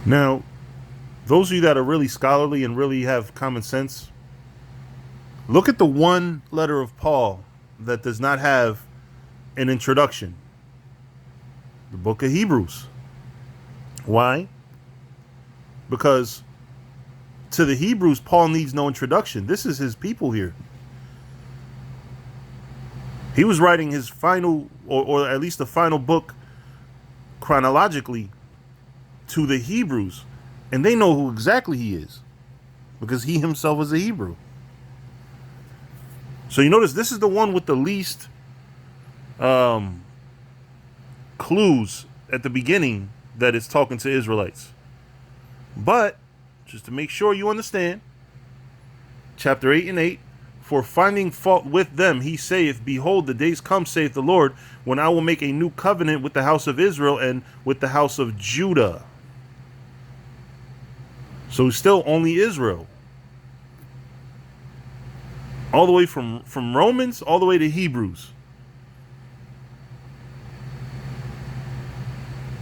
Now, those of you that are really scholarly and really have common sense, look at the one letter of Paul that does not have an introduction. The book of Hebrews. Why? Because to the Hebrews, Paul needs no introduction. This is his people here. He was writing his final, or at least the final book chronologically to the Hebrews. And they know who exactly he is because he himself is a Hebrew. So you notice this is the one with the least clues at the beginning that it's talking to Israelites. But just to make sure you understand, chapter 8 and 8, for finding fault with them, he saith, behold, the days come, saith the Lord, when I will make a new covenant with the house of Israel and with the house of Judah. So still only Israel. All the way from Romans all the way to Hebrews.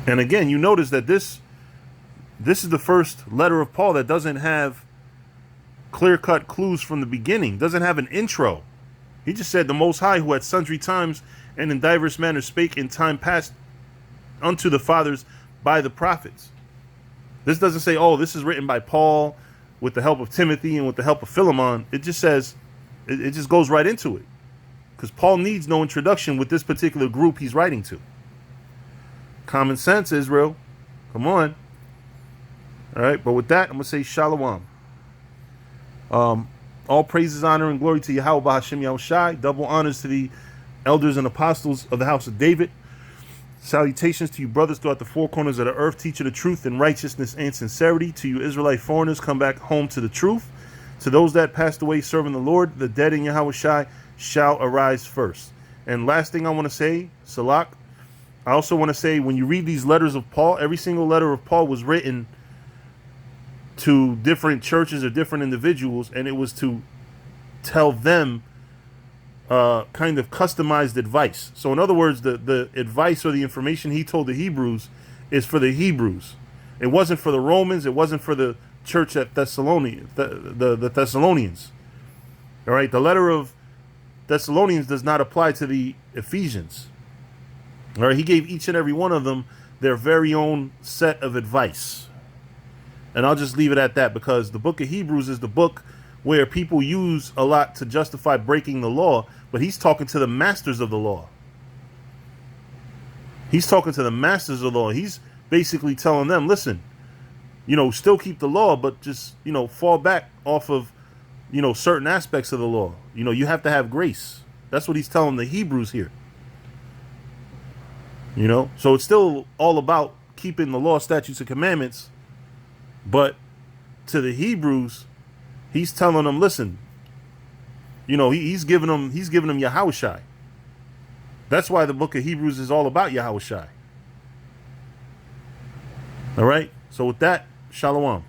And again, you notice that this is the first letter of Paul that doesn't have clear-cut clues from the beginning, doesn't have an intro. He just said, the Most High, who at sundry times and in diverse manners spake in time past unto the fathers by the prophets. This doesn't say, oh, this is written by Paul with the help of Timothy and with the help of Philemon. It just says, it just goes right into it. Because Paul needs no introduction with this particular group he's writing to. Common sense, Israel. Come on. All right, but with that, I'm going to say shalom. All praises, honor, and glory to Yahweh B'Hashem Yahushai. Double honors to the elders and apostles of the house of David. Salutations to you brothers throughout the four corners of the earth, teaching the truth in righteousness and sincerity. To you Israelite foreigners, come back home to the truth. To those that passed away serving the Lord, the dead in Yahushai shall arise first. And last thing I want to say, Salak, I also want to say, when you read these letters of Paul, every single letter of Paul was written to different churches or different individuals, and it was to tell them kind of customized advice. So in other words, the advice or the information he told the Hebrews is for the Hebrews. It wasn't for the Romans. It wasn't for the church at Thessalonians, the Thessalonians. All right, the letter of Thessalonians does not apply to the Ephesians. All right, he gave each and every one of them their very own set of advice. And I'll just leave it at that, because the book of Hebrews is the book where people use a lot to justify breaking the law, but he's talking to the masters of the law. He's talking to the masters of the law. He's basically telling them, listen, still keep the law, but just, fall back off of, certain aspects of the law. You have to have grace. That's what he's telling the Hebrews here. So it's still all about keeping the law, statutes, and commandments. But to the Hebrews, he's telling them, listen, he's giving them Yahushai. That's why the book of Hebrews is all about Yahushai. All right. So with that, shalom.